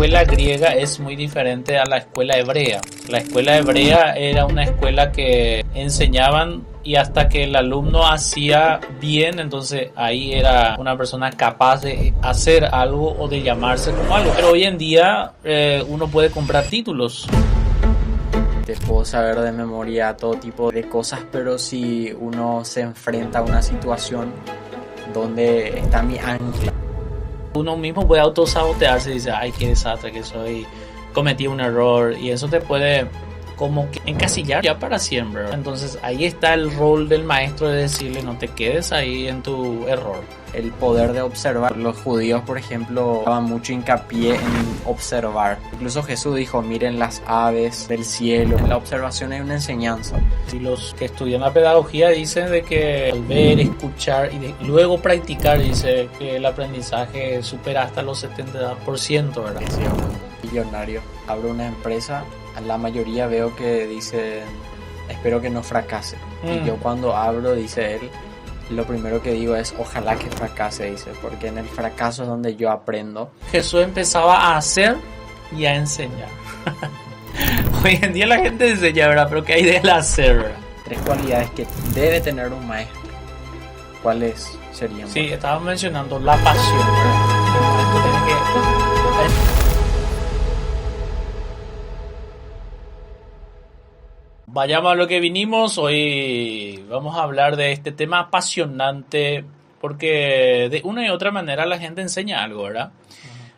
escuela griega es muy diferente a la escuela hebrea. La escuela hebrea era una escuela que enseñaban y hasta que el alumno hacía bien, entonces ahí era una persona capaz de hacer algo o de llamarse como algo. Pero hoy en día uno puede comprar títulos. Te puedo saber de memoria todo tipo de cosas, pero si uno se enfrenta a una situación donde está mi ancla. Uno mismo puede autosabotearse y dice, ay, qué desastre que soy, cometí un error, y eso te puede como que encasillar ya para siempre, ¿verdad? Entonces ahí está el rol del maestro de decirle, no te quedes ahí en tu error. El poder de observar. Los judíos, por ejemplo, daban mucho hincapié en observar. Incluso Jesús dijo, miren las aves del cielo. La observación es una enseñanza. Y los que estudian la pedagogía dicen de que al ver, escuchar y luego practicar, dice que el aprendizaje supera hasta los 70%, ¿verdad? Sí, un millonario abre una empresa, a la mayoría veo que dicen, espero que no fracase. Y yo cuando abro, dice él, lo primero que digo es, ojalá que fracase, dice, porque en el fracaso es donde yo aprendo. Jesús empezaba a hacer y a enseñar. Hoy en día la gente enseña, ¿verdad? Pero ¿qué hay del hacer, verdad? 3 cualidades que debe tener un maestro. ¿Cuáles serían? Sí, estaba mencionando la pasión, ¿verdad? El maestro tiene que... Vayamos a lo que vinimos. Hoy vamos a hablar de este tema apasionante porque de una y otra manera la gente enseña algo, ¿verdad?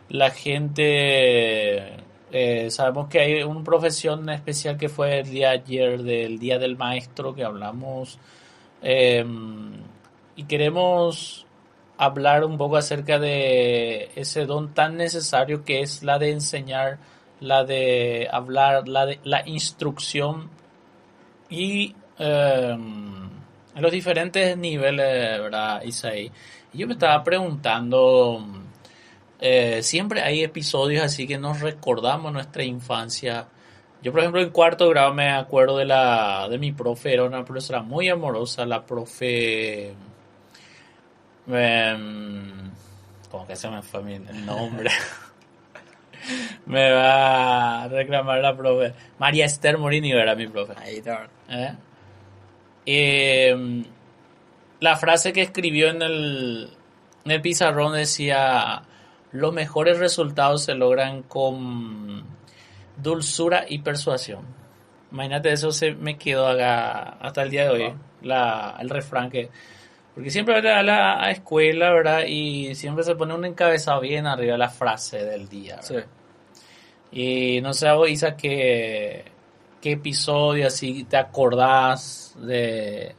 La gente... sabemos que hay una profesión especial que fue el día de ayer, del Día del Maestro, que hablamos. Y queremos hablar un poco acerca de ese don tan necesario que es la de enseñar, la de hablar, la instrucción y en los diferentes niveles, ¿verdad, Isaí? Y yo me estaba preguntando, siempre hay episodios así que nos recordamos nuestra infancia. Yo, por ejemplo, en cuarto grado me acuerdo de mi profe, era una profesora muy amorosa, la profe... como que se me fue el nombre. Me va a reclamar la profe. María Esther Morini era mi profe. Ahí está. La frase que escribió en el pizarrón decía: los mejores resultados se logran con dulzura y persuasión. Imagínate, eso se me quedó acá hasta el día de hoy. El refrán que... Porque siempre va a la escuela, ¿verdad? Y siempre se pone un encabezado bien arriba de la frase del día, ¿verdad? Sí. Y no sé, vos, Isa, ¿qué episodio así te acordás de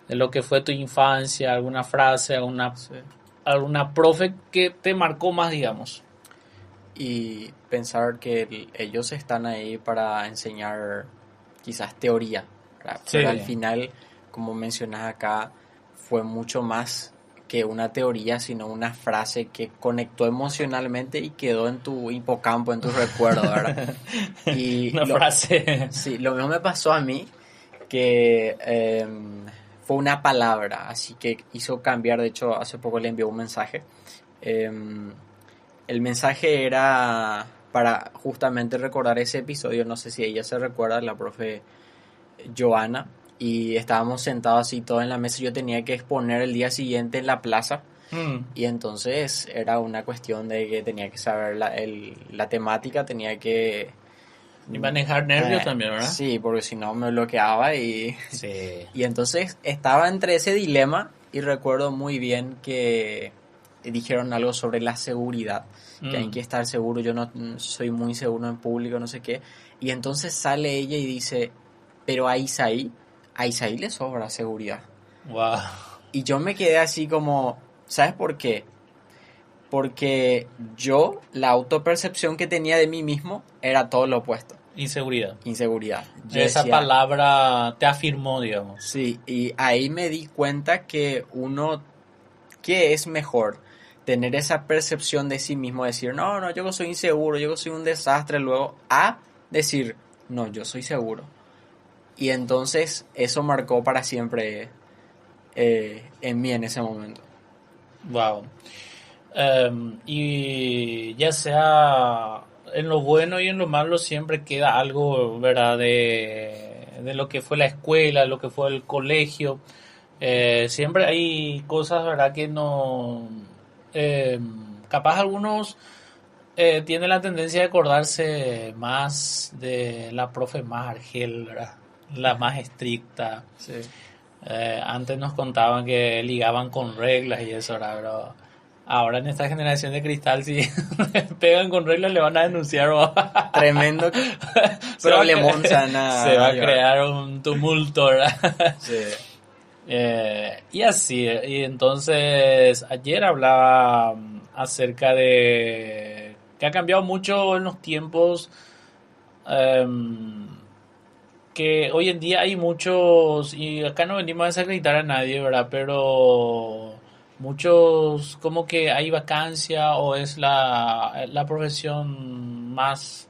lo que fue tu infancia? ¿Alguna frase, alguna profe que te marcó más, digamos? Y pensar que ellos están ahí para enseñar quizás teoría, ¿verdad? Sí. Pero al final, como mencionas acá, fue mucho más que una teoría, sino una frase que conectó emocionalmente y quedó en tu hipocampo, en tu recuerdo, ¿verdad? Y una frase. Sí, lo mismo me pasó a mí, que fue una palabra, así que hizo cambiar. De hecho, hace poco le envié un mensaje. El mensaje era para justamente recordar ese episodio. No sé si ella se recuerda, la profe Joana. Y estábamos sentados así todos en la mesa. Yo tenía que exponer el día siguiente en la plaza. Y entonces era una cuestión de que tenía que saber la temática, tenía que... Y manejar nervios también, ¿verdad? Sí, porque si no me bloqueaba y... Sí. Y entonces estaba entre ese dilema y recuerdo muy bien que dijeron algo sobre la seguridad. Que hay que estar seguro, yo no soy muy seguro en público, no sé qué. Y entonces sale ella y dice, pero a Isaí le sobra seguridad. Wow. Y yo me quedé así como, ¿sabes por qué? Porque yo, la autopercepción que tenía de mí mismo era todo lo opuesto. Inseguridad. Esa decía, palabra te afirmó, digamos. Sí, y ahí me di cuenta que ¿qué es mejor? Tener esa percepción de sí mismo, decir, no, yo soy inseguro, yo soy un desastre, luego a decir, no, yo soy seguro. Y entonces eso marcó para siempre en mí en ese momento. Wow. Y ya sea en lo bueno y en lo malo siempre queda algo, ¿verdad? De lo que fue la escuela, lo que fue el colegio. Siempre hay cosas, ¿verdad? Que no... eh, capaz algunos tienen la tendencia de acordarse más de la profe Margel, ¿verdad? La más estricta. Sí. Antes nos contaban que ligaban con reglas y eso, ¿verdad? Pero ahora en esta generación de cristal, si le pegan con reglas, le van a denunciar. ¿O? Tremendo problemón se van a se va a llevar. crear un tumulto, ¿verdad? Sí. Y así, y entonces ayer hablaba acerca de que ha cambiado mucho en los tiempos, que hoy en día hay muchos, y acá no venimos a desacreditar a nadie, ¿verdad? Pero muchos, como que hay vacancia o es la profesión más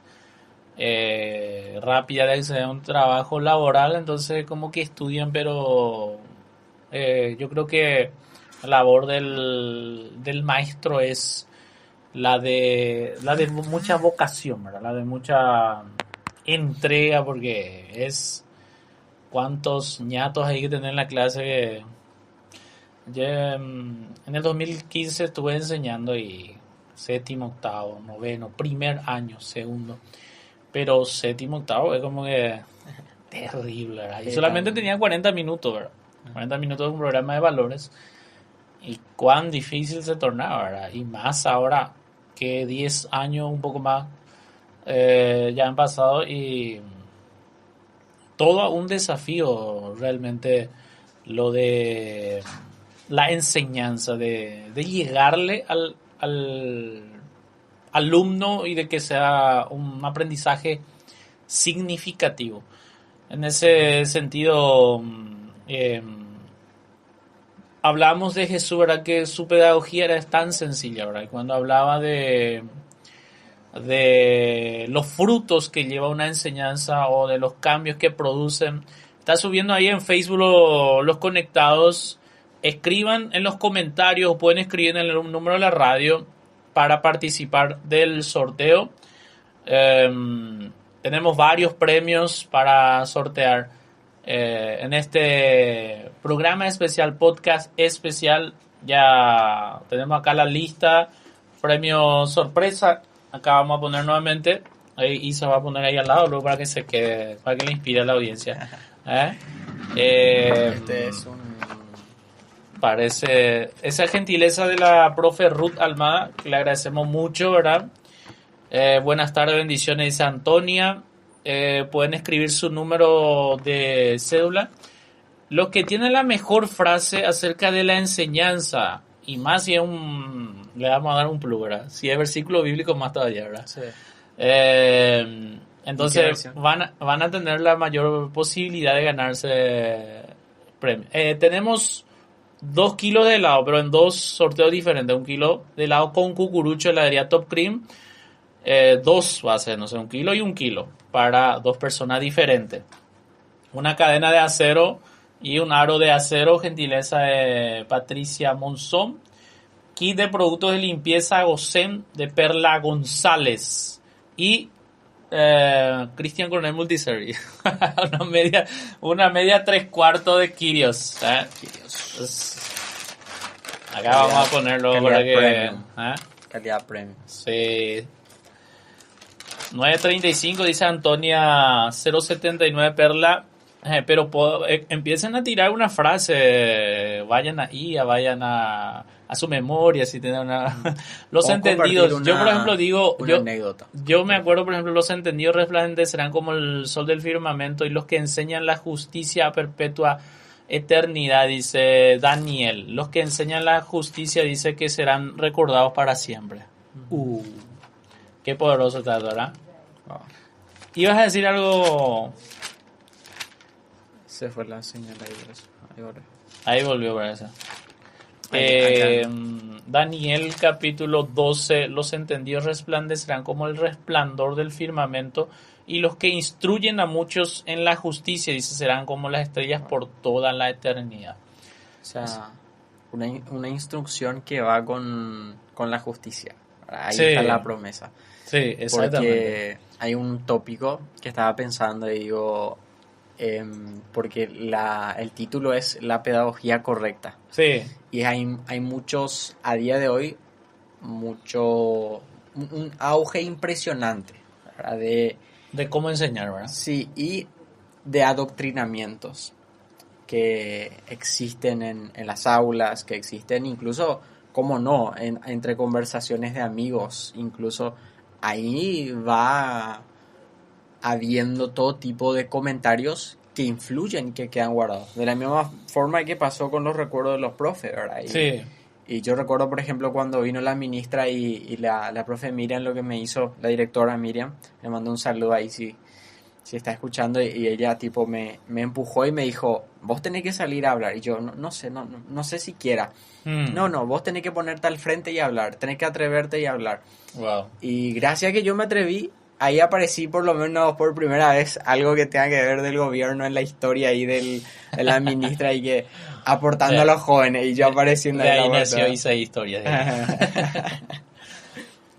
rápida de acceder a un trabajo laboral, entonces como que estudian, pero yo creo que la labor del maestro es la de mucha vocación, ¿verdad? La de mucha entrega, porque es cuántos ñatos hay que tener en la clase que yo, en el 2015 estuve enseñando y séptimo, octavo, noveno, primer año, segundo, pero séptimo, octavo es como que terrible, ¿verdad? Y solamente tenía 40 minutos, ¿verdad? 40 minutos de un programa de valores y cuán difícil se tornaba, ¿verdad? Y más ahora que 10 años, un poco más, ya han pasado y todo un desafío realmente lo de la enseñanza, de llegarle al alumno y de que sea un aprendizaje significativo. En ese sentido, hablamos de Jesús, ¿verdad? Que su pedagogía era tan sencilla, ¿verdad? Y cuando hablaba de los frutos que lleva una enseñanza o de los cambios que producen. Está subiendo ahí en Facebook los conectados. Escriban en los comentarios o pueden escribir en el número de la radio para participar del sorteo. Tenemos varios premios para sortear en este programa especial, podcast especial. Ya tenemos acá la lista. Premio sorpresa. Acá vamos a poner nuevamente. Ahí Isa va a poner ahí al lado luego para que se quede, para que le inspire a la audiencia. Este es un... Parece esa gentileza de la profe Ruth Almada, que le agradecemos mucho, ¿verdad? Buenas tardes, bendiciones, dice Antonia. Pueden escribir su número de cédula. Los que tienen la mejor frase acerca de la enseñanza, y más si es le vamos a dar un plus, ¿verdad? Si es versículo bíblico, más todavía, ¿verdad? Sí. Entonces van a tener la mayor posibilidad de ganarse premio. Tenemos 2 kilos de helado, pero en 2 sorteos diferentes. 1 kilo de helado con cucurucho de heladería Top Cream. 2 va a ser, no sé, 1 kilo y 1 kilo para 2 personas diferentes. Una cadena de acero y un aro de acero, gentileza de Patricia Monzón. Kit de productos de limpieza Gosen de Perla González. Y Cristian Coronel Multiservice. una media 3/4 de Kirios. Acá vamos a ponerlo para que... Calidad premium. Sí. 9.35 dice Antonia, 0.79 Perla. Pero empiecen a tirar una frase, vayan vayan a su memoria, si tienen los entendidos. Yo, por ejemplo, digo, yo me acuerdo, por ejemplo, los entendidos resplandecerán como el sol del firmamento y los que enseñan la justicia a perpetua eternidad, dice Daniel. Los que enseñan la justicia, dice que serán recordados para siempre. Qué poderoso está, ¿verdad? ¿Ibas a decir algo? Se fue la señal ahí. Ahí volvió para eso. Daniel capítulo 12. Los entendidos resplandecerán como el resplandor del firmamento y los que instruyen a muchos en la justicia, dice, serán como las estrellas por toda la eternidad. O sea, una instrucción que va con la justicia. Ahí está la promesa. Sí, exactamente. Porque hay un tópico que estaba pensando y digo, porque el título es La pedagogía correcta. Sí, Y hay muchos, a día de hoy, un auge impresionante, ¿verdad? de cómo enseñar, ¿verdad? Sí, y de adoctrinamientos que existen en las aulas, que existen incluso, cómo no, entre conversaciones de amigos, incluso ahí va habiendo todo tipo de comentarios que influyen, que quedan guardados. De la misma forma que pasó con los recuerdos de los profes, ¿verdad? Sí, Y yo recuerdo, por ejemplo, cuando vino la ministra y la profe Miriam, lo que me hizo, la directora Miriam, le mandó un saludo ahí si está escuchando, y ella tipo me empujó y me dijo, vos tenés que salir a hablar. Y yo, no sé, no sé siquiera. mm, No, vos tenés que ponerte al frente y hablar, tenés que atreverte y hablar. wow. Y gracias a que yo me atreví, ahí aparecí por lo menos por primera vez algo que tenga que ver del gobierno en la historia ahí de la ministra y que aportando a De, los jóvenes y yo apareciendo de ahí en ahí la nació portada. esa historia.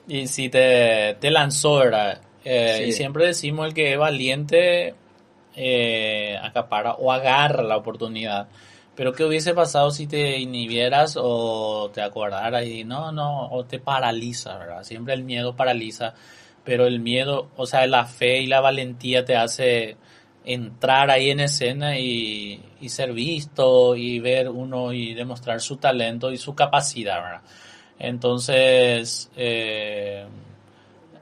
Y si te lanzó, ¿verdad? Y Sí, siempre decimos el que es valiente acapara o agarra la oportunidad. Pero ¿qué hubiese pasado si te inhibieras o te acordaras y no, o te paraliza, ¿verdad? Siempre el miedo paraliza, pero el miedo, o sea, la fe y la valentía te hace entrar ahí en escena y ser visto y ver uno y demostrar su talento y su capacidad, ¿verdad? Entonces,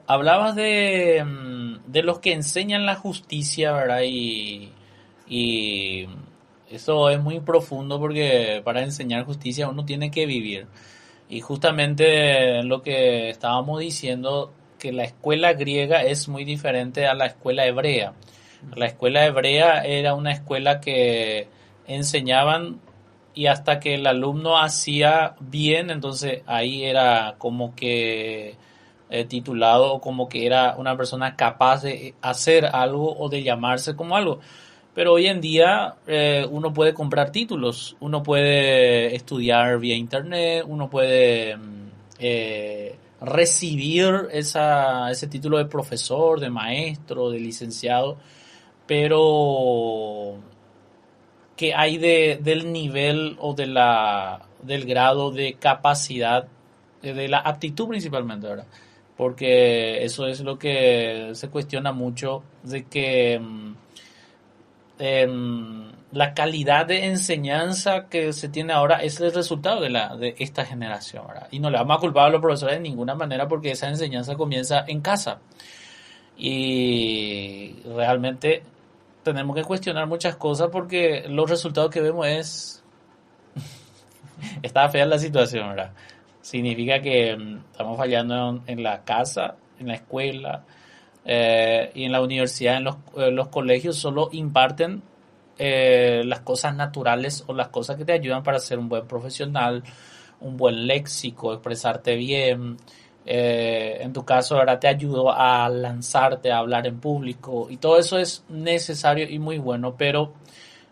hablabas de los que enseñan la justicia, ¿verdad? Y eso es muy profundo porque para enseñar justicia uno tiene que vivir. Y justamente lo que estábamos diciendo, que la escuela griega es muy diferente a la escuela hebrea. La escuela hebrea era una escuela que enseñaban y hasta que el alumno hacía bien, entonces ahí era como que titulado o como que era una persona capaz de hacer algo o de llamarse como algo. Pero hoy en día uno puede comprar títulos, uno puede estudiar vía internet, uno puede recibir ese título de profesor, de maestro, de licenciado, pero ¿qué hay del nivel o del grado de capacidad, de la aptitud principalmente, ¿verdad? Porque eso es lo que se cuestiona mucho, de que la calidad de enseñanza que se tiene ahora es el resultado de esta generación, ¿verdad? Y no le vamos a culpar a los profesores de ninguna manera porque esa enseñanza comienza en casa. Y realmente tenemos que cuestionar muchas cosas porque los resultados que vemos está fea la situación, ¿verdad? Significa que estamos fallando en la casa, en la escuela, y en la universidad, los colegios solo imparten las cosas naturales o las cosas que te ayudan para ser un buen profesional, un buen léxico, expresarte bien. En tu caso, ahora te ayudó a lanzarte, a hablar en público y todo eso es necesario y muy bueno, pero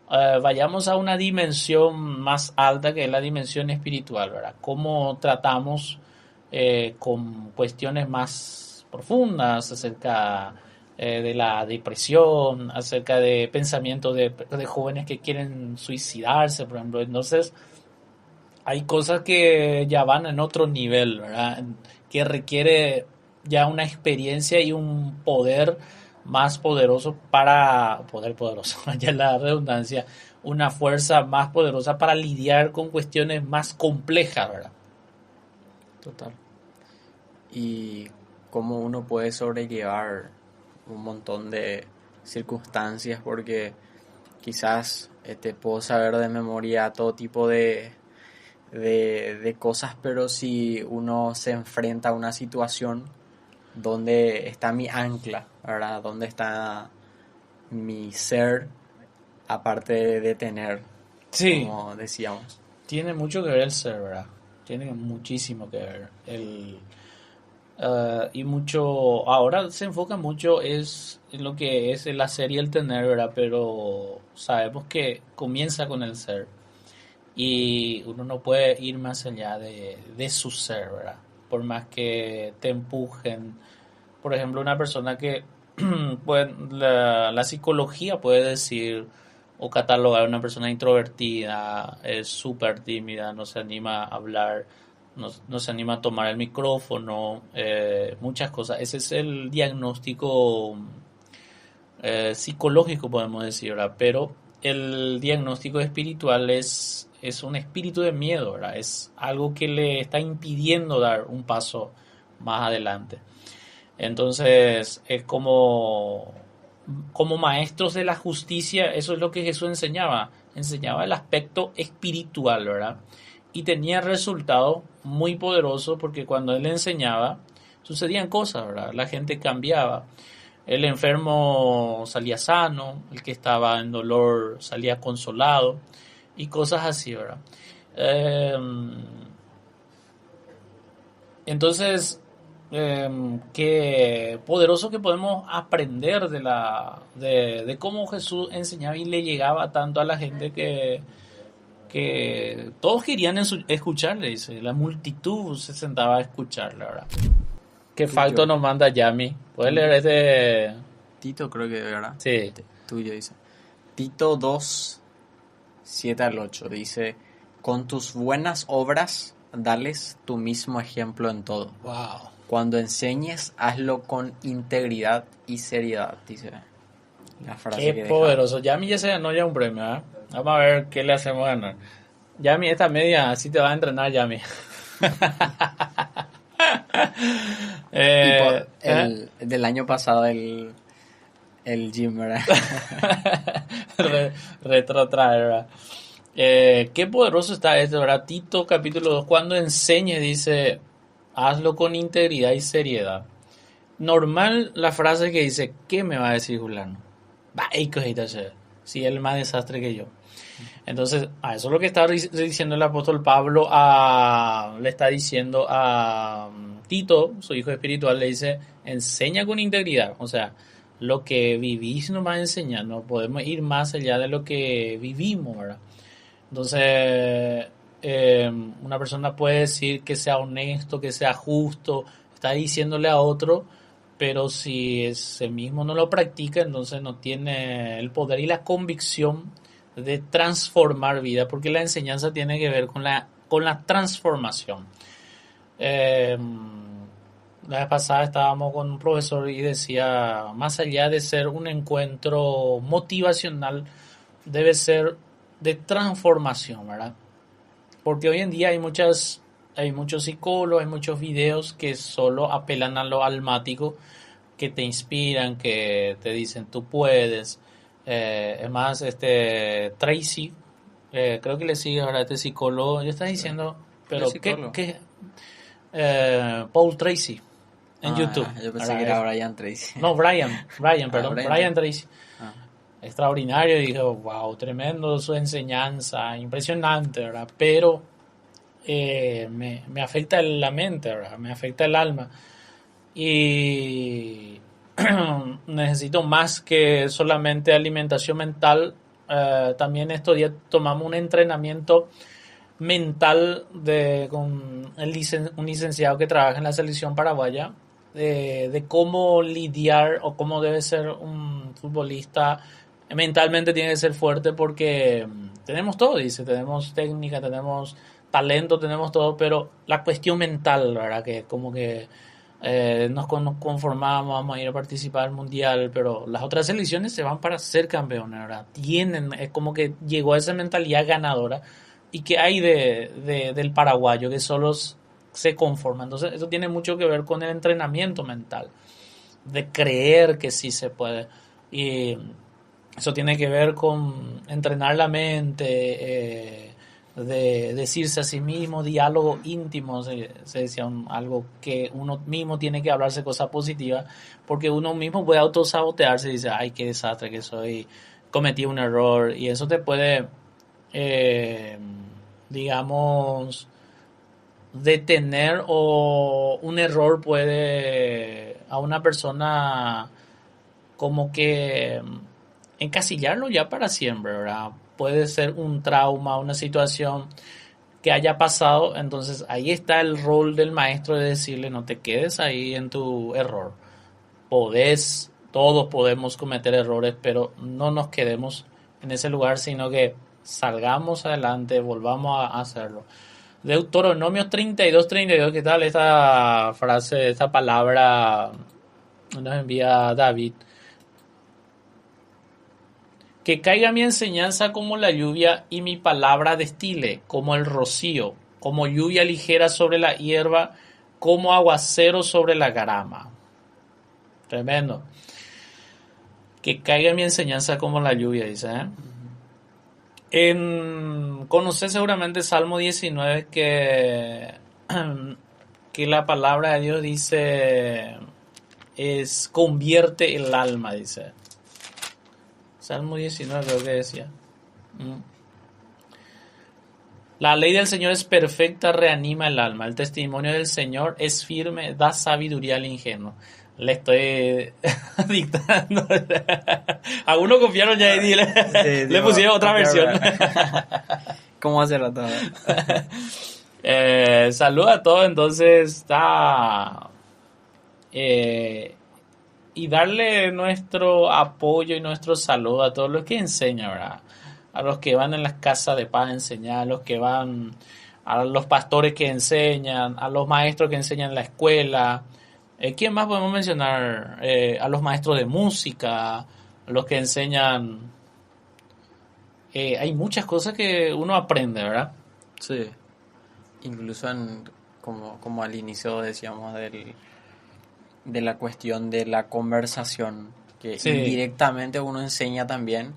vayamos a una dimensión más alta que es la dimensión espiritual, ¿verdad? ¿Cómo tratamos con cuestiones más profundas acerca de la depresión, acerca de pensamientos de jóvenes que quieren suicidarse, por ejemplo? Entonces, hay cosas que ya van en otro nivel, ¿verdad? Que requiere ya una experiencia y un poder más poderoso para, poder poderoso, ya la redundancia, una fuerza más poderosa para lidiar con cuestiones más complejas, ¿verdad? total. Y cómo uno puede sobrellevar un montón de circunstancias, porque quizás puedo saber de memoria todo tipo de cosas, pero si uno se enfrenta a una situación donde está mi ancla, ¿verdad? ¿Dónde está mi ser, aparte de tener, Sí, como decíamos? tiene mucho que ver el ser, ¿verdad? Tiene muchísimo que ver. Y mucho, ahora se enfoca mucho es en lo que es el hacer y el tener, ¿verdad? Pero sabemos que comienza con el ser y uno no puede ir más allá de su ser, ¿verdad? Por más que te empujen, por ejemplo, una persona que la psicología puede decir o catalogar a una persona introvertida, es súper tímida, no se anima a hablar, no se anima a tomar el micrófono, muchas cosas. Ese es el diagnóstico psicológico, podemos decir, ¿verdad? Pero el diagnóstico espiritual es un espíritu de miedo, ¿verdad? Es algo que le está impidiendo dar un paso más adelante. Entonces, es como maestros de la justicia, eso es lo que Jesús enseñaba. Enseñaba el aspecto espiritual, ¿verdad? Y tenía resultados muy poderosos porque cuando él enseñaba, sucedían cosas, ¿verdad? La gente cambiaba. El enfermo salía sano, el que estaba en dolor salía consolado y cosas así, ¿verdad? Eh, entonces, qué poderoso que podemos aprender de cómo Jesús enseñaba y le llegaba tanto a la gente que todos querían escucharle, dice. La multitud se sentaba a escucharle, ¿verdad? Qué falto nos manda Yami. ¿Puedes leer este? Tito creo que, ¿verdad? Sí. Tuyo dice. Tito 2, 7 al 8 dice, con tus buenas obras, dales tu mismo ejemplo en todo. Wow. Cuando enseñes, hazlo con integridad y seriedad, dice la frase Qué que poderoso. Yami ya se ganó ya un premio, ¿eh? Vamos a ver qué le hacemos ganar. Yami, esta media sí te va a entrenar, Yami. Del año pasado el gym, ¿verdad? Retrotraer, ¿verdad? Qué poderoso está esto, ¿verdad? Tito capítulo 2, cuando enseñe, dice, hazlo con integridad y seriedad. Normal la frase que dice, ¿qué me va a decir Juliano? Va, si él es más desastre que yo. Entonces, a eso es lo que está diciendo el apóstol Pablo, le está diciendo a Tito, su hijo espiritual, le dice, enseña con integridad. O sea, lo que vivís nos va a enseñar, no podemos ir más allá de lo que vivimos, ¿verdad? Entonces, una persona puede decir que sea honesto, que sea justo, está diciéndole a otro, pero si ese mismo no lo practica, entonces no tiene el poder y la convicción de transformar vida, porque la enseñanza tiene que ver con la transformación. La vez pasada estábamos con un profesor y decía, más allá de ser un encuentro motivacional, debe ser de transformación, ¿verdad? Porque hoy en día hay muchos psicólogos, hay muchos videos que solo apelan a lo almático, que te inspiran, que te dicen tú puedes. Es más, Tracy, creo que le sigue ahora este psicólogo, ya está diciendo, pero ¿qué? Paul Tracy en YouTube. Yo pensé que era Brian Tracy. No, Brian, perdón, Brian Tracy. Ah. Extraordinario, dijo, wow, tremendo su enseñanza, impresionante, ¿verdad? Pero me afecta la mente, ¿verdad? Me afecta el alma. Y necesito más que solamente alimentación mental. También estos días tomamos un entrenamiento mental con un licenciado que trabaja en la selección paraguaya, de cómo lidiar o cómo debe ser un futbolista. Mentalmente tiene que ser fuerte porque tenemos todo, dice, tenemos técnica, tenemos talento, tenemos todo, pero la cuestión mental, ¿verdad? Que como que nos conformamos, vamos a ir a participar al mundial, pero las otras selecciones se van para ser campeones, ¿verdad? Es como que llegó a esa mentalidad ganadora. ¿Y que hay del paraguayo que solo se conforma? Entonces eso tiene mucho que ver con el entrenamiento mental, de creer que sí se puede. Y eso tiene que ver con entrenar la mente, de decirse a sí mismo, diálogo íntimo, se decía algo que uno mismo tiene que hablarse cosas positivas, porque uno mismo puede autosabotearse y dice, ay, qué desastre que soy, cometí un error, y eso te puede, digamos, detener, o un error puede a una persona como que encasillarlo ya para siempre, ¿verdad? Puede ser un trauma, una situación que haya pasado, entonces ahí está el rol del maestro de decirle no te quedes ahí en tu error, todos podemos cometer errores, pero no nos quedemos en ese lugar, sino que salgamos adelante, volvamos a hacerlo. Deuteronomio 32, ¿qué tal esta frase, esta palabra nos envía David? Que caiga mi enseñanza como la lluvia y mi palabra destile como el rocío, como lluvia ligera sobre la hierba, como aguacero sobre la grama. Tremendo. Que caiga mi enseñanza como la lluvia, dice. Conocés seguramente Salmo 19 que la palabra de Dios dice convierte el alma, dice. Salmo 19 creo que decía. La ley del Señor es perfecta, reanima el alma. El testimonio del Señor es firme, da sabiduría al ingenuo. Le estoy dictando. Algunos confiaron ya y le pusieron otra versión. ¿Cómo hacerlo todo? Saluda a todos, entonces está... y darle nuestro apoyo y nuestro saludo a todos los que enseñan, ¿verdad? A los que van en las casas de paz a enseñar, a los que van, a los pastores que enseñan, a los maestros que enseñan en la escuela. ¿Quién más podemos mencionar? A los maestros de música, a los que enseñan. Hay muchas cosas que uno aprende, ¿verdad? Sí. Incluso como al inicio decíamos de la cuestión de la conversación, que Sí. indirectamente uno enseña también,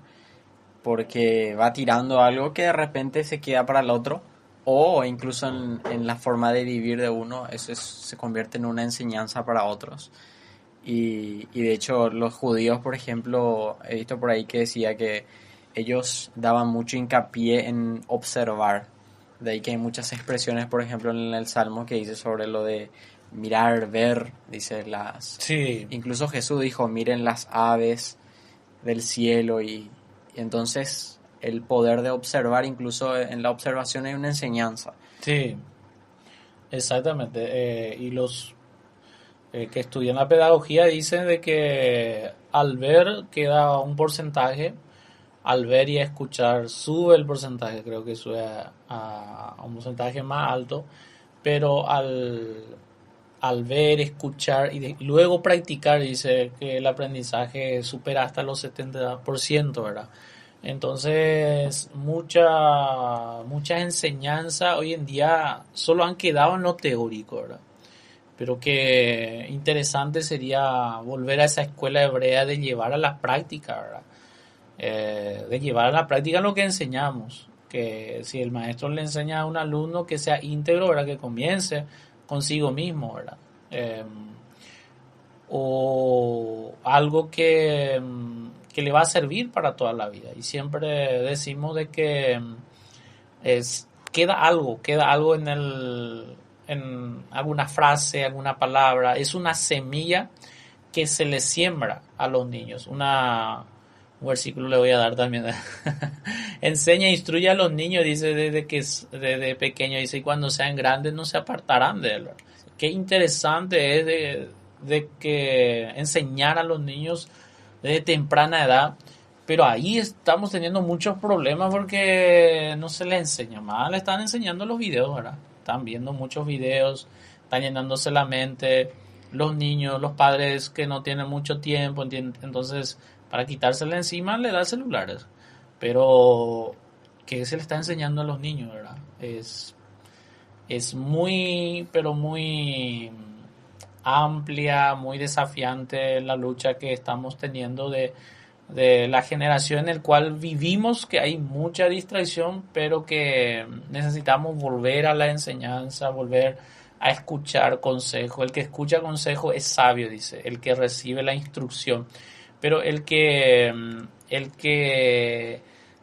porque va tirando algo que de repente se queda para el otro, o incluso en la forma de vivir de uno, se convierte en una enseñanza para otros. Y de hecho los judíos, por ejemplo, he visto por ahí que decía que ellos daban mucho hincapié en observar. De ahí que hay muchas expresiones, por ejemplo, en el Salmo que dice sobre lo de mirar, ver, dice Sí. Incluso Jesús dijo, miren las aves del cielo y entonces el poder de observar, incluso en la observación hay una enseñanza. Sí, exactamente. Y los que estudian la pedagogía dicen de que al ver queda un porcentaje, al ver y a escuchar sube el porcentaje, creo que sube a un porcentaje más alto, pero al ver, escuchar y luego practicar, dice que el aprendizaje supera hasta los 70%, ¿verdad? Entonces, muchas enseñanzas hoy en día solo han quedado en lo teórico, ¿verdad? Pero que interesante sería volver a esa escuela hebrea de llevar a la práctica, ¿verdad? De llevar a la práctica lo que enseñamos. Que si el maestro le enseña a un alumno que sea íntegro, ¿verdad? Que comience consigo mismo, ¿verdad? O algo que le va a servir para toda la vida. Y siempre decimos de que queda algo en alguna frase, alguna palabra. Es una semilla que se le siembra a los niños. Un versículo le voy a dar también. Enseña e instruye a los niños, dice, desde pequeño, dice, y cuando sean grandes no se apartarán de él. Qué interesante es de que enseñar a los niños desde temprana edad, pero ahí estamos teniendo muchos problemas porque no se les enseña más, le están enseñando los videos, ¿verdad? Están viendo muchos videos, están llenándose la mente, los niños, los padres que no tienen mucho tiempo, entonces para quitársela encima le da celulares, pero ¿qué se le está enseñando a los niños, verdad? Es muy, pero muy amplia, muy desafiante la lucha que estamos teniendo de la generación en la cual vivimos, que hay mucha distracción, pero que necesitamos volver a la enseñanza, volver a escuchar consejo. El que escucha consejo es sabio, dice, el que recibe la instrucción. Pero el que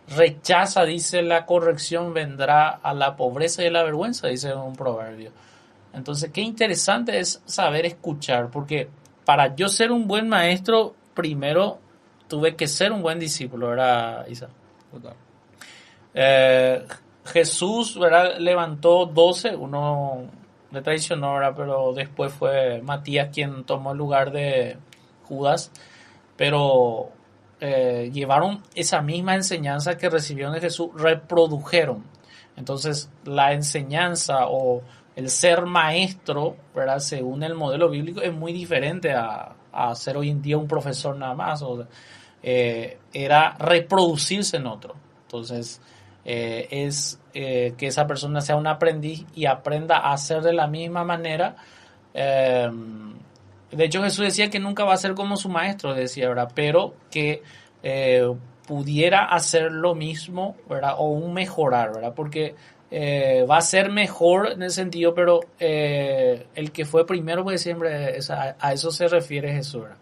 rechaza, dice, la corrección vendrá a la pobreza y a la vergüenza, dice un proverbio. Entonces, qué interesante es saber escuchar, porque para yo ser un buen maestro, primero tuve que ser un buen discípulo, ¿verdad, Isa? Jesús, ¿verdad? Levantó 12, uno le traicionó, ¿verdad? Pero después fue Matías quien tomó el lugar de Judas, pero llevaron esa misma enseñanza que recibieron de Jesús, reprodujeron. Entonces, la enseñanza o el ser maestro, ¿verdad?, según el modelo bíblico, es muy diferente a ser hoy en día un profesor nada más. Era reproducirse en otro. Entonces, que esa persona sea un aprendiz y aprenda a hacer de la misma manera. De hecho, Jesús decía que nunca va a ser como su maestro, decía, ¿verdad?, pero que pudiera hacer lo mismo, ¿verdad?, o un mejorar, ¿verdad?, porque va a ser mejor en ese sentido, pero el que fue primero, pues siempre a eso se refiere Jesús, ¿verdad?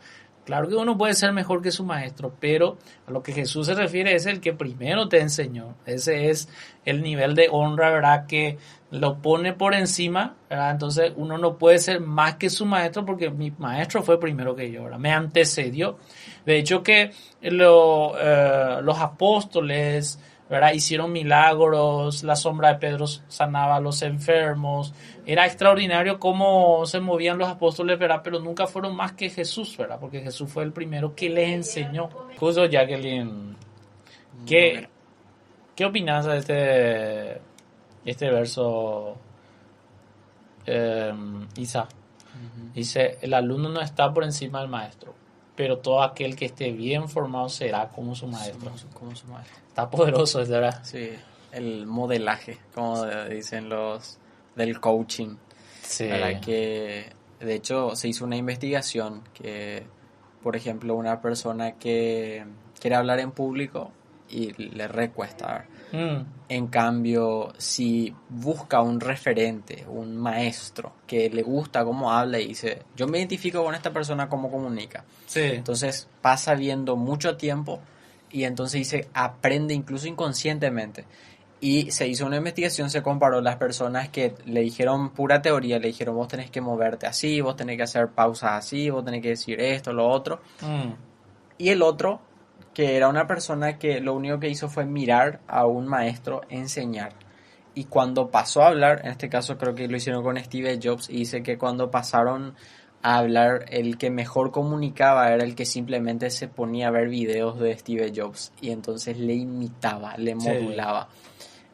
Claro que uno puede ser mejor que su maestro, pero a lo que Jesús se refiere es el que primero te enseñó. Ese es el nivel de honra, ¿verdad?, que lo pone por encima, ¿verdad? Entonces uno no puede ser más que su maestro porque mi maestro fue primero que yo, ¿verdad?, me antecedió. De hecho que los apóstoles, ¿verdad?, hicieron milagros, la sombra de Pedro sanaba a los enfermos, era extraordinario cómo se movían los apóstoles, ¿verdad?, pero nunca fueron más que Jesús, ¿verdad?, porque Jesús fue el primero que les enseñó. Justo, Jacqueline, ¿qué opinas de este verso, Isa? Dice, el alumno no está por encima del maestro, pero todo aquel que esté bien formado será como su maestro. Como su maestro. Está poderoso, ¿verdad? Sí, el modelaje, como dicen los del coaching. Sí. Para que, de hecho, se hizo una investigación que, por ejemplo, una persona que quiere hablar en público y le recuesta. En cambio, si busca un referente, un maestro que le gusta cómo habla y dice, yo me identifico con esta persona como comunica. Sí. Entonces pasa viendo mucho tiempo y entonces dice, aprende incluso inconscientemente. Y se hizo una investigación, se comparó las personas que le dijeron pura teoría, le dijeron vos tenés que moverte así, vos tenés que hacer pausas así, vos tenés que decir esto, lo otro. Y el otro, que era una persona que lo único que hizo fue mirar a un maestro enseñar. Y cuando pasó a hablar, en este caso creo que lo hicieron con Steve Jobs, y dice que cuando pasaron a hablar, el que mejor comunicaba era el que simplemente se ponía a ver videos de Steve Jobs y entonces le imitaba, le modulaba.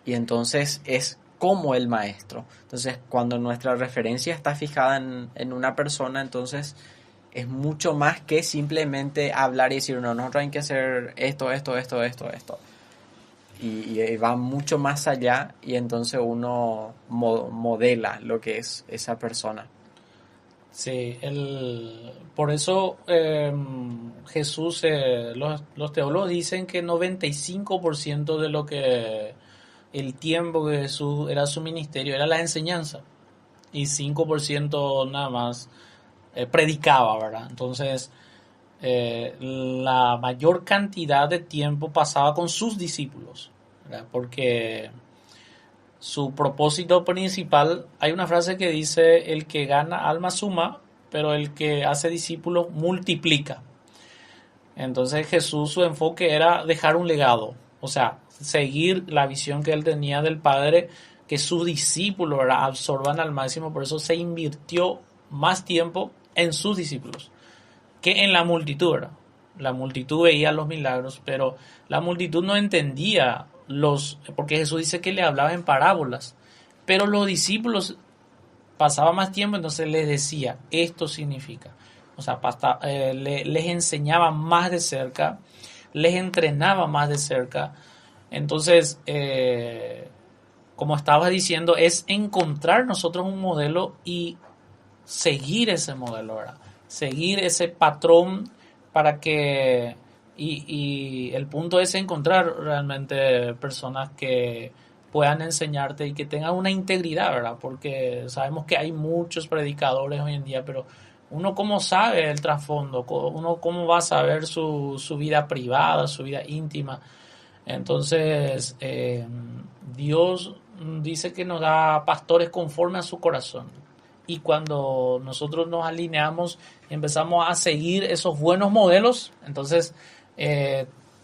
Y entonces es como el maestro. Entonces cuando nuestra referencia está fijada en una persona, entonces es mucho más que simplemente hablar y decir, no, nosotros hay que hacer esto. Y va mucho más allá y entonces uno modela lo que es esa persona. Sí, por eso Jesús, los teólogos dicen que 95% de lo que el tiempo que Jesús era su ministerio era la enseñanza y 5% nada más predicaba, ¿verdad? Entonces la mayor cantidad de tiempo pasaba con sus discípulos, ¿verdad? Porque su propósito principal, hay una frase que dice, el que gana alma suma, pero el que hace discípulos multiplica. Entonces Jesús, su enfoque era dejar un legado, o sea, seguir la visión que él tenía del Padre, que sus discípulos, ¿verdad?, absorban al máximo. Por eso se invirtió más tiempo en sus discípulos que en la multitud, ¿verdad? La multitud veía los milagros, pero la multitud no entendía porque Jesús dice que le hablaba en parábolas, pero los discípulos pasaban más tiempo, entonces les decía, esto significa, o sea, les enseñaba más de cerca, les entrenaba más de cerca. Entonces, como estabas diciendo, es encontrar nosotros un modelo y seguir ese modelo, ¿verdad? Seguir ese patrón para que... Y el punto es encontrar realmente personas que puedan enseñarte y que tengan una integridad, ¿verdad? Porque sabemos que hay muchos predicadores hoy en día, pero uno cómo sabe el trasfondo, uno cómo va a saber su vida privada, su vida íntima. Entonces, Dios dice que nos da pastores conforme a su corazón. Y cuando nosotros nos alineamos y empezamos a seguir esos buenos modelos, entonces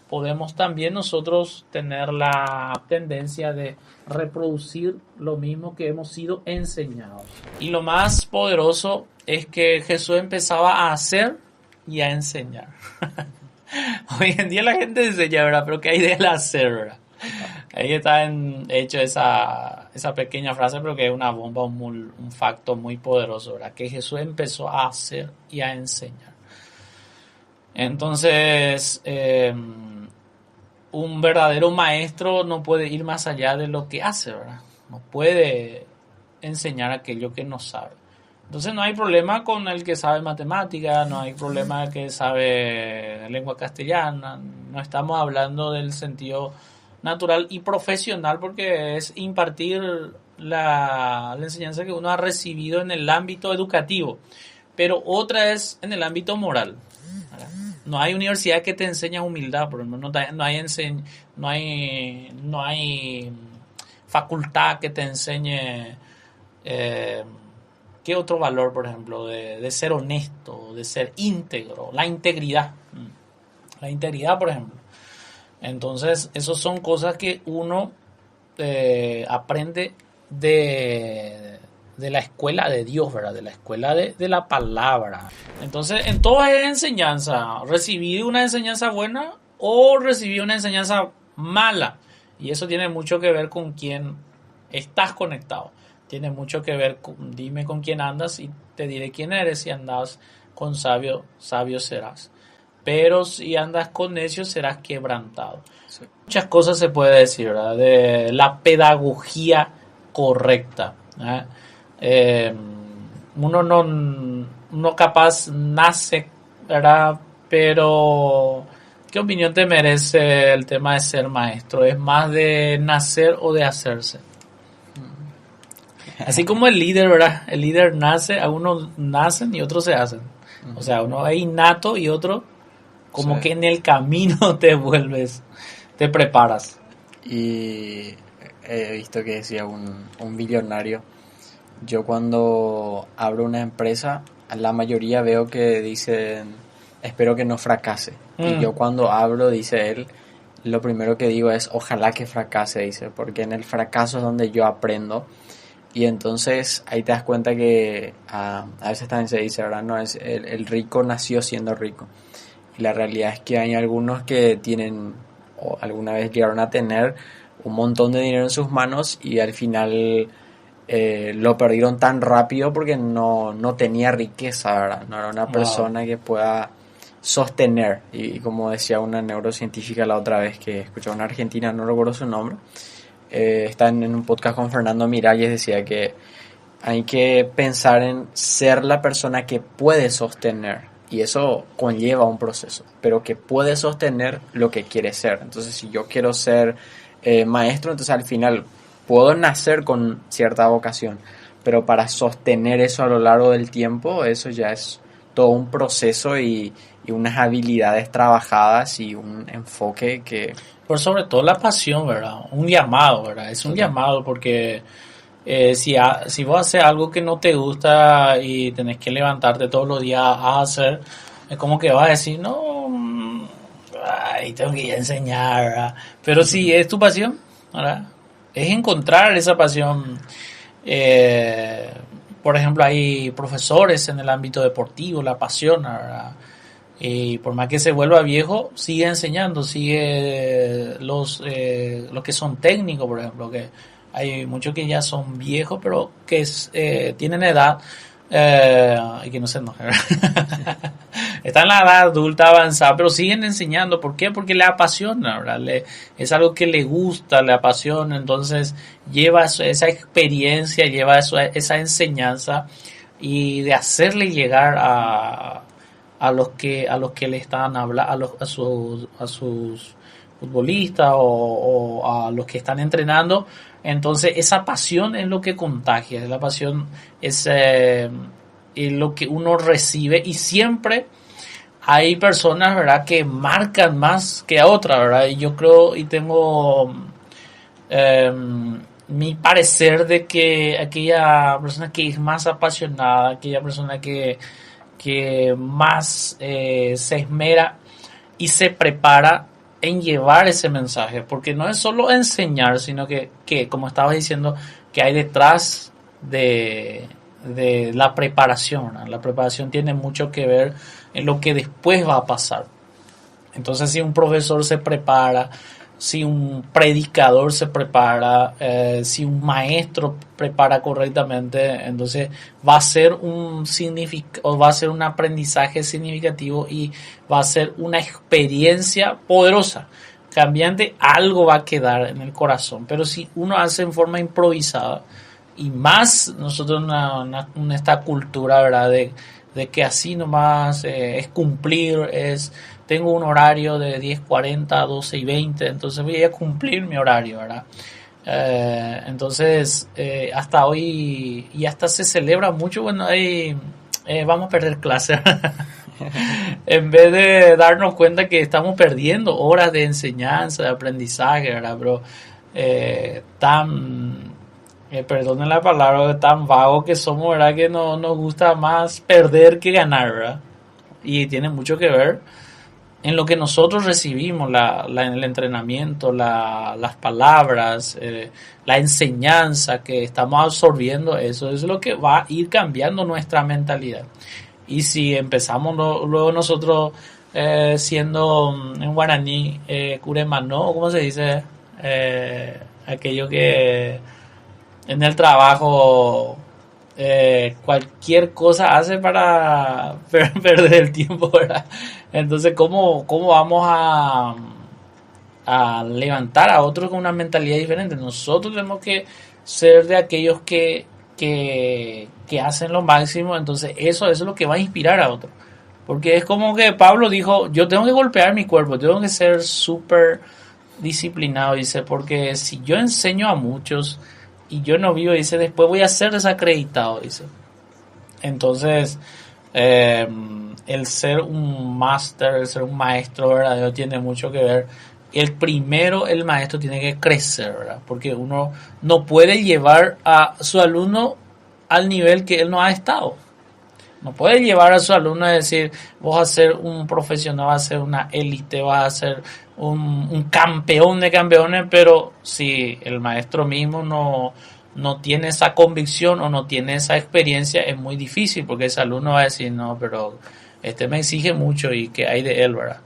podemos también nosotros tener la tendencia de reproducir lo mismo que hemos sido enseñados. Y lo más poderoso es que Jesús empezaba a hacer y a enseñar. Hoy en día la gente enseña, ¿verdad? Pero ¿qué hay del hacer, verdad? Ahí está hecho esa pequeña frase, pero que es una bomba, un facto muy poderoso, ¿verdad? Que Jesús empezó a hacer y a enseñar. Entonces, un verdadero maestro no puede ir más allá de lo que hace, ¿verdad? No puede enseñar aquello que no sabe. Entonces no hay problema con el que sabe matemática, no hay problema el que sabe lengua castellana, no estamos hablando del sentido natural y profesional porque es impartir la enseñanza que uno ha recibido en el ámbito educativo, pero otra es en el ámbito moral, ¿verdad? No hay universidad que te enseñe humildad, por ejemplo, no hay facultad que te enseñe qué otro valor, por ejemplo, de ser honesto, de ser íntegro, la integridad, por ejemplo. Entonces, esas son cosas que uno aprende de la escuela de Dios, ¿verdad? De la escuela de la palabra. Entonces, en toda enseñanza, recibí una enseñanza buena o recibí una enseñanza mala. Y eso tiene mucho que ver con quién estás conectado. Tiene mucho que ver dime con quién andas y te diré quién eres. Si andas con sabio, sabio serás. Pero si andas con necio, serás quebrantado. Sí. Muchas cosas se puede decir, ¿verdad? De la pedagogía correcta, ¿verdad? Uno capaz nace, ¿verdad? Pero ¿qué opinión te merece el tema de ser maestro? ¿Es más de nacer o de hacerse? Así como el líder, ¿verdad? El líder nace, algunos nacen y otros se hacen. O sea, uno es innato y otro como sí, que en el camino te vuelves, te preparas. Y he visto que decía un billonario, yo cuando abro una empresa, la mayoría veo que dicen, espero que no fracase. Y yo cuando abro, dice él, lo primero que digo es, ojalá que fracase, dice, porque en el fracaso es donde yo aprendo. Y entonces ahí te das cuenta que a veces también se dice, ¿verdad? No, es el rico nació siendo rico. Y la realidad es que hay algunos que tienen, o alguna vez llegaron a tener, un montón de dinero en sus manos y al final lo perdieron tan rápido porque no tenía riqueza, ¿verdad? No era una persona que pueda sostener. Y como decía una neurocientífica la otra vez que escuchaba una argentina, no recuerdo su nombre, está en un podcast con Fernando Miralles, decía que hay que pensar en ser la persona que puede sostener, y eso conlleva un proceso, pero que puede sostener lo que quiere ser. Entonces, si yo quiero ser maestro, entonces al final puedo nacer con cierta vocación, pero para sostener eso a lo largo del tiempo, eso ya es todo un proceso y unas habilidades trabajadas y un enfoque que... Por sobre todo la pasión, ¿verdad? Un llamado, ¿verdad? Es un llamado porque si vos haces algo que no te gusta y tenés que levantarte todos los días a hacer, es como que vas a decir, no, ay, tengo que ir a enseñar, ¿verdad? Pero si es tu pasión, ¿verdad? Es encontrar esa pasión. Por ejemplo, hay profesores en el ámbito deportivo, la apasiona, ¿verdad? Y por más que se vuelva viejo, sigue enseñando, sigue los que son técnicos, por ejemplo, que hay muchos que ya son viejos, pero que tienen edad y que no se enojen. Están en la edad adulta avanzada, pero siguen enseñando. ¿Por qué? Porque le apasiona, ¿verdad? Es algo que le gusta, le apasiona, entonces lleva esa experiencia, lleva esa enseñanza y de hacerle llegar a los que le están hablando, a sus futbolistas o a los que están entrenando. Entonces esa pasión es lo que contagia, la pasión es lo que uno recibe, y siempre hay personas, ¿verdad?, que marcan más que a otras, ¿verdad? Y yo creo y tengo mi parecer de que aquella persona que es más apasionada, aquella persona que más se esmera y se prepara en llevar ese mensaje, porque no es solo enseñar, sino que como estabas diciendo, que hay detrás de de la preparación, ¿verdad? La preparación tiene mucho que ver en lo que después va a pasar. Entonces, si un profesor se prepara, si un predicador se prepara, si un maestro prepara correctamente, entonces va a ser va a ser un aprendizaje significativo y va a ser una experiencia poderosa, cambiante, algo va a quedar en el corazón. Pero si uno hace en forma improvisada, y más nosotros en esta cultura, ¿verdad? De que así nomás es cumplir, tengo un horario de 10:40 a 12:20, entonces voy a cumplir mi horario, ¿verdad? Entonces, hasta hoy, y hasta se celebra mucho, bueno, ahí vamos a perder clase. En vez de darnos cuenta que estamos perdiendo horas de enseñanza, de aprendizaje, ¿verdad? Pero perdonen la palabra, tan vago que somos, ¿verdad? Que no nos gusta más perder que ganar, ¿verdad? Y tiene mucho que ver en lo que nosotros recibimos, el entrenamiento, las palabras, la enseñanza que estamos absorbiendo. Eso es lo que va a ir cambiando nuestra mentalidad. Y si empezamos luego nosotros siendo en guaraní, curemano, ¿cómo se dice? Aquello que en el trabajo cualquier cosa hace para perder el tiempo, ¿verdad? Entonces, ¿cómo vamos a levantar a otros con una mentalidad diferente? Nosotros tenemos que ser de aquellos que hacen lo máximo. Entonces eso es lo que va a inspirar a otros, porque es como que Pablo dijo: yo tengo que golpear mi cuerpo, tengo que ser súper disciplinado, dice, porque si yo enseño a muchos y yo no vivo, dice, después voy a ser desacreditado, dice. Entonces el ser un máster, el ser un maestro verdadero tiene mucho que ver. El maestro tiene que crecer, ¿verdad? Porque uno no puede llevar a su alumno al nivel que él no ha estado. No puede llevar a su alumno a decir: vos vas a ser un profesional, vas a ser una élite, vas a ser un campeón de campeones, pero si el maestro mismo no tiene esa convicción o no tiene esa experiencia, es muy difícil, porque ese alumno va a decir: no, pero este me exige mucho y ¿qué hay de él, verdad?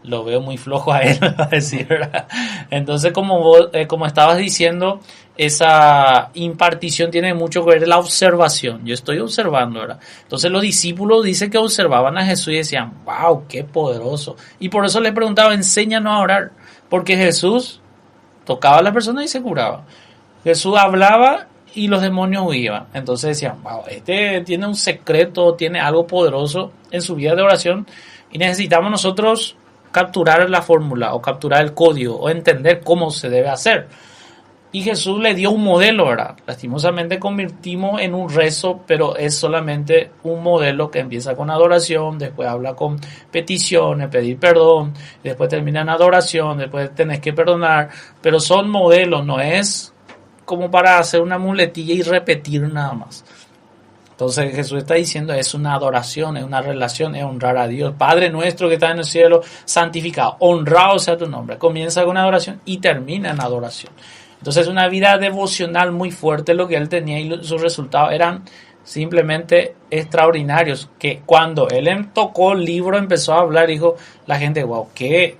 Lo veo muy flojo a él, va a decir, ¿verdad? Entonces, como estabas diciendo, esa impartición tiene mucho que ver con la observación. Yo estoy observando, ¿verdad? Entonces los discípulos dicen que observaban a Jesús y decían: wow, qué poderoso. Y por eso le preguntaba: enséñanos a orar, porque Jesús tocaba a la persona y se curaba. Jesús hablaba y los demonios huían. Entonces decían: wow, este tiene un secreto, tiene algo poderoso en su vida de oración, y necesitamos nosotros capturar la fórmula o capturar el código o entender cómo se debe hacer. Y Jesús le dio un modelo, ¿verdad? Lastimosamente convertimos en un rezo, pero es solamente un modelo que empieza con adoración, después habla con peticiones, pedir perdón, después termina en adoración, después tenés que perdonar, pero son modelos, no es como para hacer una muletilla y repetir nada más. Entonces Jesús está diciendo: es una adoración, es una relación, es honrar a Dios. Padre nuestro que está en el cielo, santificado, honrado sea tu nombre. Comienza con adoración y termina en adoración. Entonces una vida devocional muy fuerte lo que él tenía, y sus resultados eran simplemente extraordinarios. Que cuando él tocó el libro, empezó a hablar, dijo la gente: wow, que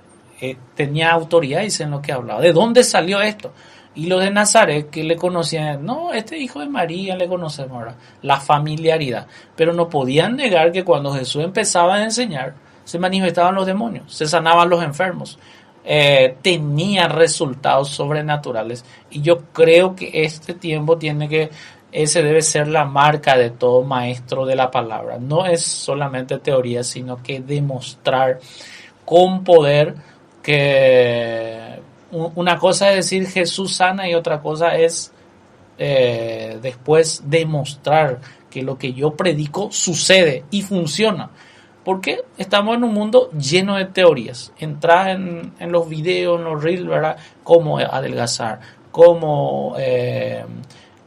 tenía autoridad, dice, en lo que hablaba. ¿De dónde salió esto? Y los de Nazaret, que le conocían: no, este hijo de María, le conocemos, ¿verdad? La familiaridad. Pero no podían negar que cuando Jesús empezaba a enseñar, se manifestaban los demonios, se sanaban los enfermos, tenía resultados sobrenaturales. Y yo creo que este tiempo ese debe ser la marca de todo maestro de la palabra. No es solamente teoría, sino que demostrar con poder que una cosa es decir Jesús sana, y otra cosa es después demostrar que lo que yo predico sucede y funciona. Porque estamos en un mundo lleno de teorías. Entrar en los videos, en los reels, ¿verdad? Cómo adelgazar, cómo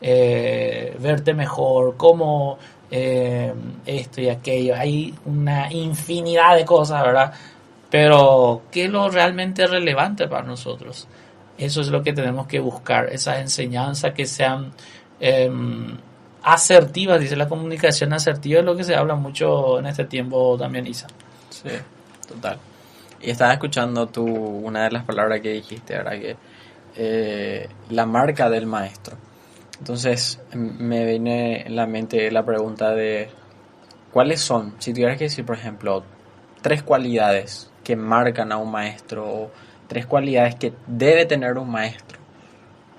verte mejor, cómo esto y aquello. Hay una infinidad de cosas, ¿verdad? Pero ¿qué es lo realmente relevante para nosotros? Eso es lo que tenemos que buscar, esas enseñanzas que sean asertiva, dice la comunicación asertiva, es lo que se habla mucho en este tiempo también, Isa. Sí, total. Y estaba escuchando una de las palabras que dijiste, ¿verdad? Que la marca del maestro. Entonces me viene en la mente la pregunta de ¿cuáles son? Si tuvieras que decir, por ejemplo, 3 cualidades que marcan a un maestro o 3 cualidades que debe tener un maestro,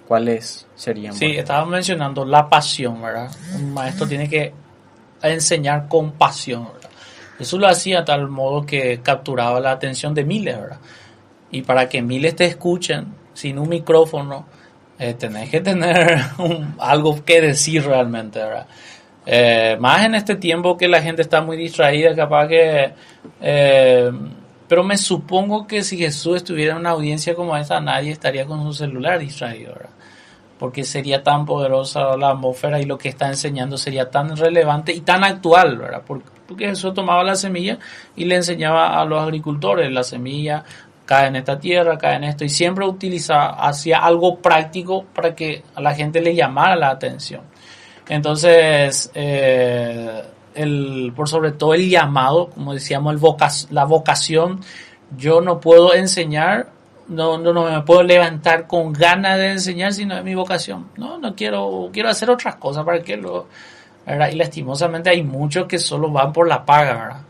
¿cuáles serían? Sí, estaba mencionando la pasión, ¿verdad? Un maestro tiene que enseñar con pasión, ¿verdad? Eso lo hacía a tal modo que capturaba la atención de miles, ¿verdad? Y para que miles te escuchen sin un micrófono, tenés que tener algo que decir realmente, ¿verdad? Más en este tiempo que la gente está muy distraída, capaz que... pero me supongo que si Jesús estuviera en una audiencia como esta, nadie estaría con su celular distraído, ¿verdad? Porque sería tan poderosa la atmósfera y lo que está enseñando sería tan relevante y tan actual, ¿verdad? Porque Jesús tomaba la semilla y le enseñaba a los agricultores, la semilla cae en esta tierra, cae en esto, y siempre hacía algo práctico para que a la gente le llamara la atención. Entonces, por sobre todo el llamado, como decíamos, la vocación, yo no puedo enseñar, no me puedo levantar con ganas de enseñar, sino es mi vocación. No quiero hacer otras cosas para que ¿verdad? Y lastimosamente hay muchos que solo van por la paga, ¿verdad?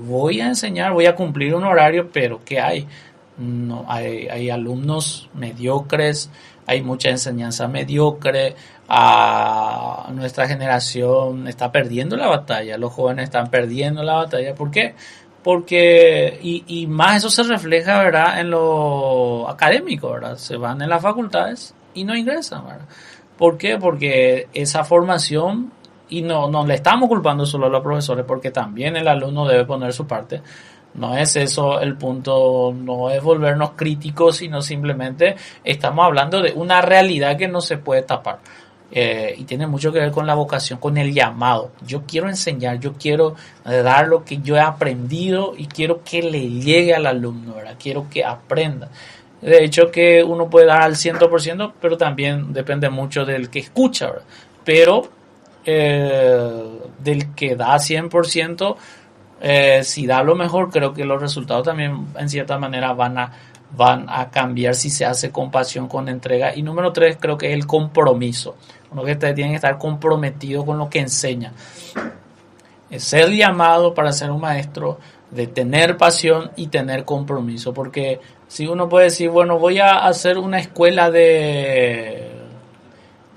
Voy a enseñar, voy a cumplir un horario, pero ¿qué hay? No, hay alumnos mediocres, hay mucha enseñanza mediocre. A nuestra generación está perdiendo la batalla, los jóvenes están perdiendo la batalla. ¿Por qué? Porque, y más eso se refleja, ¿verdad?, en lo académico, ¿verdad? Se van en las facultades y no ingresan, ¿verdad? ¿Por qué? Porque esa formación, y no le estamos culpando solo a los profesores, porque también el alumno debe poner su parte. No es eso el punto, no es volvernos críticos, sino simplemente estamos hablando de una realidad que no se puede tapar. Y tiene mucho que ver con la vocación, con el llamado. Yo quiero enseñar, yo quiero dar lo que yo he aprendido y quiero que le llegue al alumno, ¿verdad? Quiero que aprenda. De hecho, que uno puede dar al 100%, pero también depende mucho del que escucha, ¿verdad? Pero del que da 100%, si da lo mejor, creo que los resultados también en cierta manera van a cambiar si se hace con pasión, con entrega. Y número 3, creo que es el compromiso. Uno que tiene que estar comprometido con lo que enseña. Es ser llamado para ser un maestro, de tener pasión y tener compromiso. Porque si uno puede decir, bueno, voy a hacer una escuela de...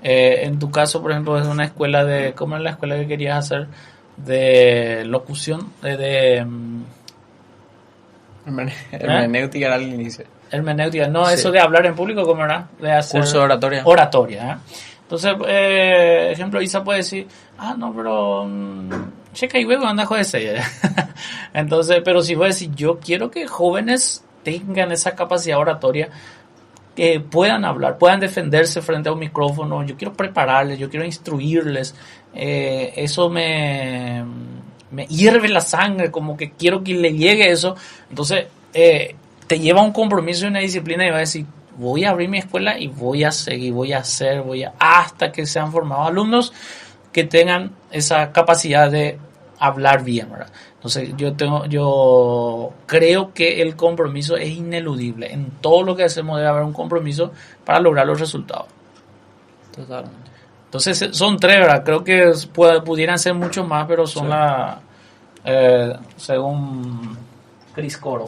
en tu caso, por ejemplo, es una escuela de... ¿Cómo es la escuela que querías hacer? De locución, hermenéutica era al inicio. Hermenéutica, no, Sí. Eso de hablar en público, ¿cómo era? De hacer Curso de oratoria. Oratoria, ¿eh? Entonces, ejemplo, Isa puede decir, no, pero checa y luego anda joder ese. Entonces, pero si voy a decir, yo quiero que jóvenes tengan esa capacidad oratoria, que puedan hablar, puedan defenderse frente a un micrófono, yo quiero prepararles, yo quiero instruirles, eso me hierve la sangre, como que quiero que le llegue eso. Entonces te lleva a un compromiso y una disciplina y va a decir, voy a abrir mi escuela y voy a seguir, hasta que sean formados alumnos que tengan esa capacidad de hablar bien, ¿verdad? Entonces yo creo que el compromiso es ineludible. En todo lo que hacemos debe haber un compromiso para lograr los resultados. Totalmente. Entonces son 3, ¿verdad? Creo que pudieran ser muchos más, pero son según Chris Coro.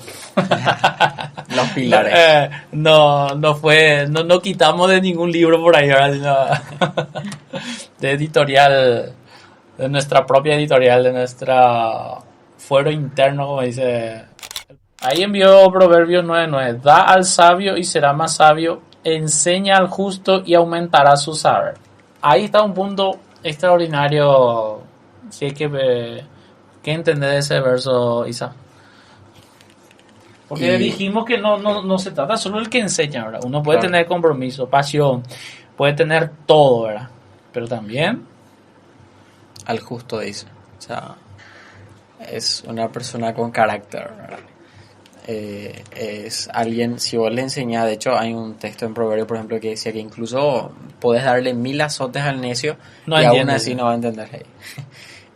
Los pilares. No quitamos de ningún libro por ahí, ¿verdad? De editorial, de nuestra propia editorial, de nuestra fuero interno, como dice. Ahí envió Proverbios 9:9. Da al sabio y será más sabio, enseña al justo y aumentará su saber. Ahí está un punto extraordinario. Si hay que entender ese verso, Isa. Porque dijimos que no se trata solo del que enseña, ¿verdad? Uno puede tener compromiso, pasión, puede tener todo, ¿verdad? Pero también al justo, dice. O sea, es una persona con carácter, ¿verdad? es alguien, si vos le enseñás, de hecho hay un texto en Proverbio, por ejemplo, que decía que incluso podés darle 1000 azotes al necio No y aún entiende. así no va a entender.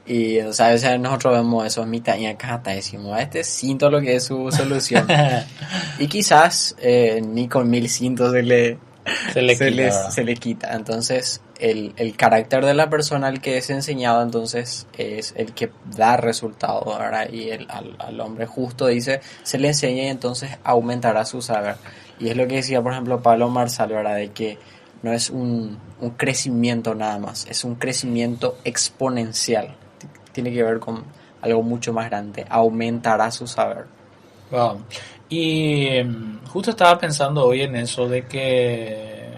Y o sea, a veces nosotros vemos eso en mitad y acá decimos, este cinto lo que es su solución. Y quizás ni con 1000 cintos Se le quita, ¿verdad? se le quita. Entonces, el carácter de la persona al que es enseñado, entonces, es el que da resultado, ¿verdad? Y al hombre justo dice, se le enseña y entonces aumentará su saber. Y es lo que decía, por ejemplo, Pablo Marsal, ¿verdad? De que no es un crecimiento nada más, es un crecimiento exponencial. Tiene que ver con algo mucho más grande, aumentará su saber. Wow. Y justo estaba pensando hoy en eso de que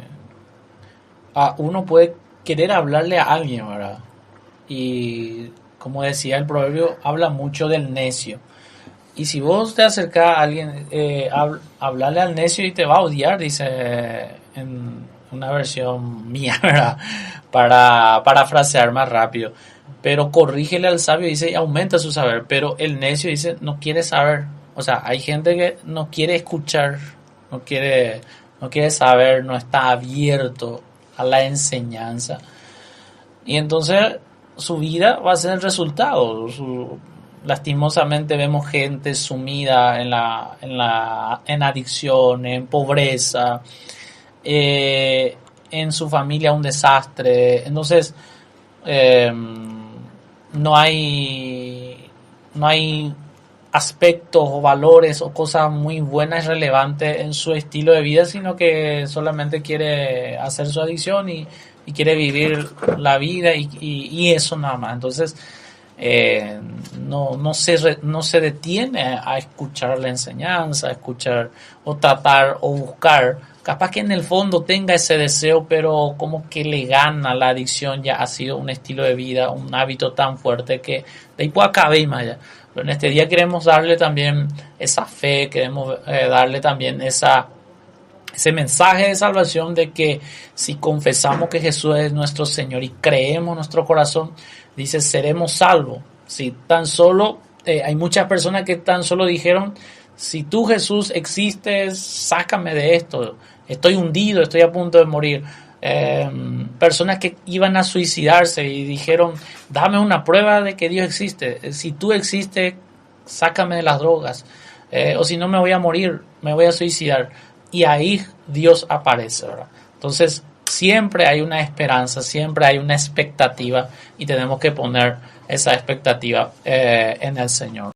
uno puede querer hablarle a alguien, ¿verdad? Y como decía el proverbio, habla mucho del necio. Y si vos te acercás a alguien, hablarle al necio y te va a odiar, dice en una versión mía, ¿verdad? Para parafrasear más rápido. Pero corrígele al sabio, dice, y aumenta su saber. Pero el necio dice, no quiere saber. O sea, hay gente que no quiere escuchar, no quiere saber, no está abierto a la enseñanza. Y entonces su vida va a ser el resultado. Lastimosamente vemos gente sumida en adicción, en pobreza, en su familia un desastre. Entonces no hay aspectos o valores o cosas muy buenas y relevantes en su estilo de vida, sino que solamente quiere hacer su adicción y quiere vivir la vida y eso nada más. Entonces no se detiene a escuchar la enseñanza, a escuchar o tratar o buscar. Capaz que en el fondo tenga ese deseo, pero como que le gana la adicción, ya ha sido un estilo de vida, un hábito tan fuerte que de ahí puede acabar y más allá. Pero en este día queremos darle también esa fe, queremos darle también ese mensaje de salvación de que si confesamos que Jesús es nuestro Señor y creemos en nuestro corazón, dice, seremos salvos. Si tan solo, hay muchas personas que tan solo dijeron, si tú Jesús existes, sácame de esto, estoy hundido, estoy a punto de morir. Personas que iban a suicidarse y dijeron, dame una prueba de que Dios existe, si tú existes, sácame de las drogas, o si no me voy a morir, me voy a suicidar. Y ahí Dios aparece, ¿verdad? Entonces siempre hay una esperanza, siempre hay una expectativa y tenemos que poner esa expectativa en el Señor.